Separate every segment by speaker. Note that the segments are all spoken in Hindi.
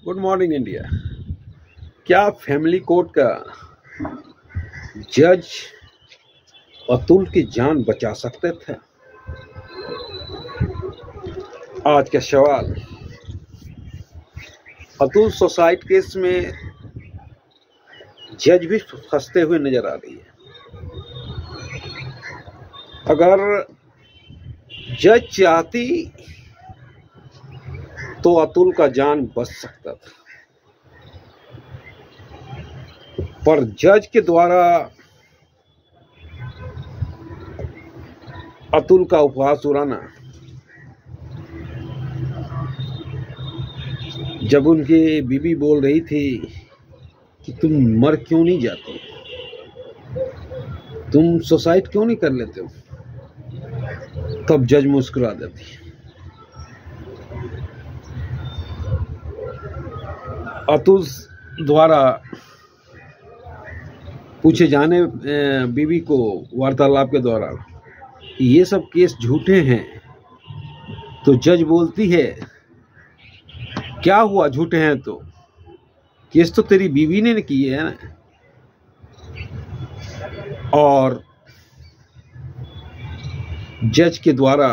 Speaker 1: Good morning India. क्या फैमिली कोर्ट का जज अतुल की जान बचा सकते थे? आज का सवाल। अतुल सुसाइड केस में जज भी फंसते हुए नजर आ रही है। अगर जज चाहती तो अतुल का जान बच सकता था, पर जज के द्वारा अतुल का उपहास उड़ाना, जब उनकी बीवी बोल रही थी कि तुम मर क्यों नहीं जाते, तुम सुसाइड क्यों नहीं कर लेते हो, तब जज मुस्कुरा देती। अतुल द्वारा पूछे जाने बीवी को वार्तालाप के दौरान ये सब केस झूठे हैं, तो जज बोलती है क्या हुआ, झूठे हैं तो केस तो तेरी बीवी ने किए है ना। और जज के द्वारा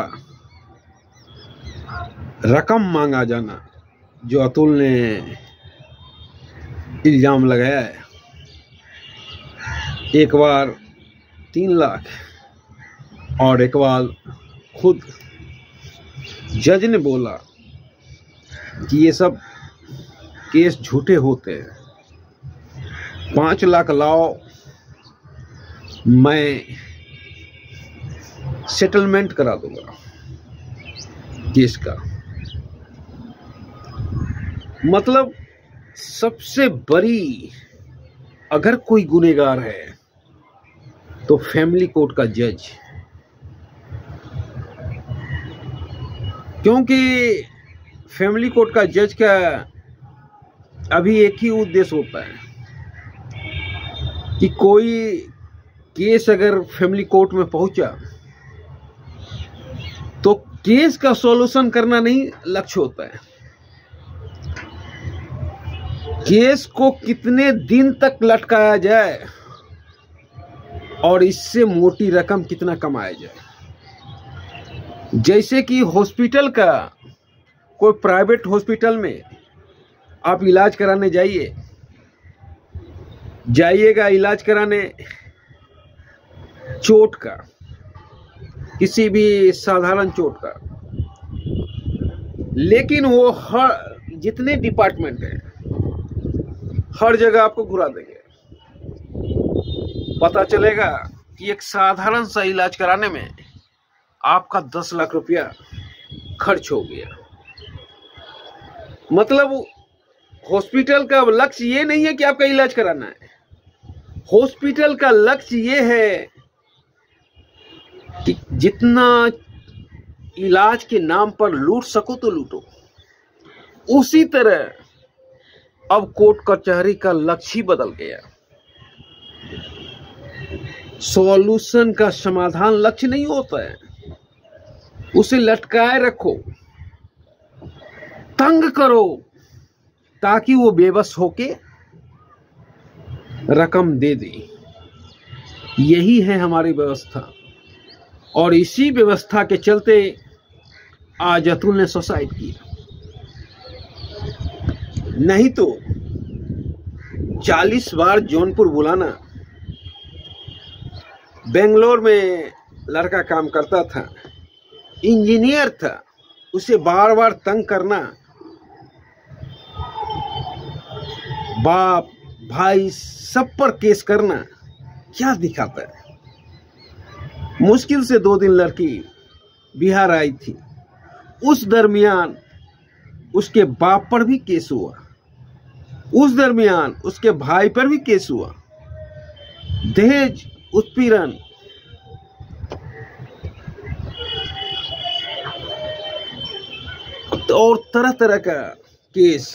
Speaker 1: रकम मांगा जाना, जो अतुल ने इल्जाम लगाया है, एक बार 3 लाख और एक बार खुद जज ने बोला कि ये सब केस झूठे होते हैं, 5 लाख लाओ, मैं सेटलमेंट करा दूंगा केस का। मतलब सबसे बड़ी अगर कोई गुनहगार है तो फैमिली कोर्ट का जज, क्योंकि फैमिली कोर्ट का जज का अभी एक ही उद्देश्य होता है कि कोई केस अगर फैमिली कोर्ट में पहुंचा तो केस का सॉल्यूशन करना नहीं लक्ष्य होता है, केस को कितने दिन तक लटकाया जाए और इससे मोटी रकम कितना कमाया जाए। जैसे कि हॉस्पिटल का, कोई प्राइवेट हॉस्पिटल में आप इलाज कराने जाइएगा इलाज कराने चोट का, किसी भी साधारण चोट का, लेकिन वो हर जितने डिपार्टमेंट है हर जगह आपको घुरा देंगे। पता चलेगा कि एक साधारण सा इलाज कराने में आपका 10 लाख रुपया खर्च हो गया। मतलब हॉस्पिटल का लक्ष्य ये नहीं है कि आपका इलाज कराना है, हॉस्पिटल का लक्ष्य ये है कि जितना इलाज के नाम पर लूट सको तो लूटो। उसी तरह अब कोर्ट कचहरी का लक्ष्य ही बदल गया। सॉल्यूशन का समाधान लक्ष्य नहीं होता है, उसे लटकाए रखो, तंग करो ताकि वो बेबस होके रकम दे दे। यही है हमारी व्यवस्था, और इसी व्यवस्था के चलते आज अतुल ने सुसाइड किया। नहीं तो 40 बार जौनपुर बुलाना। बेंगलोर में लड़का काम करता था, इंजीनियर था, उसे बार बार तंग करना, बाप भाई सब पर केस करना, क्या दिखाता है। मुश्किल से 2 दिन लड़की बिहार आई थी, उस दरमियान उसके बाप पर भी केस हुआ, उस दरमियान उसके भाई पर भी केस हुआ, दहेज उत्पीड़न, और तरह तरह का केस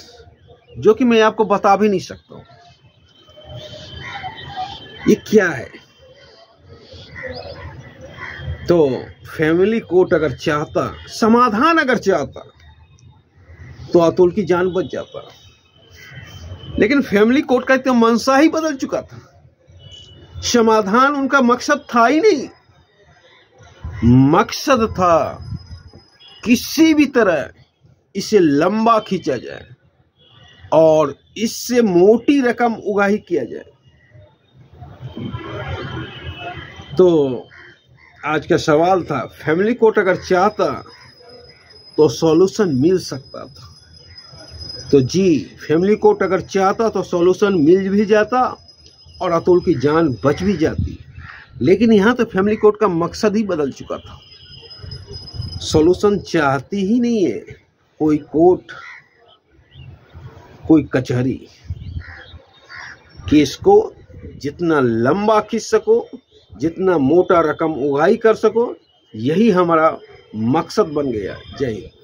Speaker 1: जो कि मैं आपको बता भी नहीं सकता हूं ये क्या है। तो फैमिली कोर्ट अगर चाहता, समाधान अगर चाहता, तो अतुल की जान बच जाता। लेकिन फैमिली कोर्ट का तो मंशा ही बदल चुका था। समाधान उनका मकसद था ही नहीं। मकसद था किसी भी तरह इसे लंबा खींचा जाए और इससे मोटी रकम उगाही किया जाए। तो आज का सवाल था, फैमिली कोर्ट अगर चाहता तो सॉल्यूशन मिल सकता था। तो जी, फैमिली कोर्ट अगर चाहता तो सॉल्यूशन मिल भी जाता और अतुल की जान बच भी जाती। लेकिन यहाँ तो फैमिली कोर्ट का मकसद ही बदल चुका था। सॉल्यूशन चाहती ही नहीं है कोई कोर्ट, कोई कचहरी। केस को जितना लंबा खींच सको, जितना मोटा रकम उगाही कर सको, यही हमारा मकसद बन गया। जय हिंद।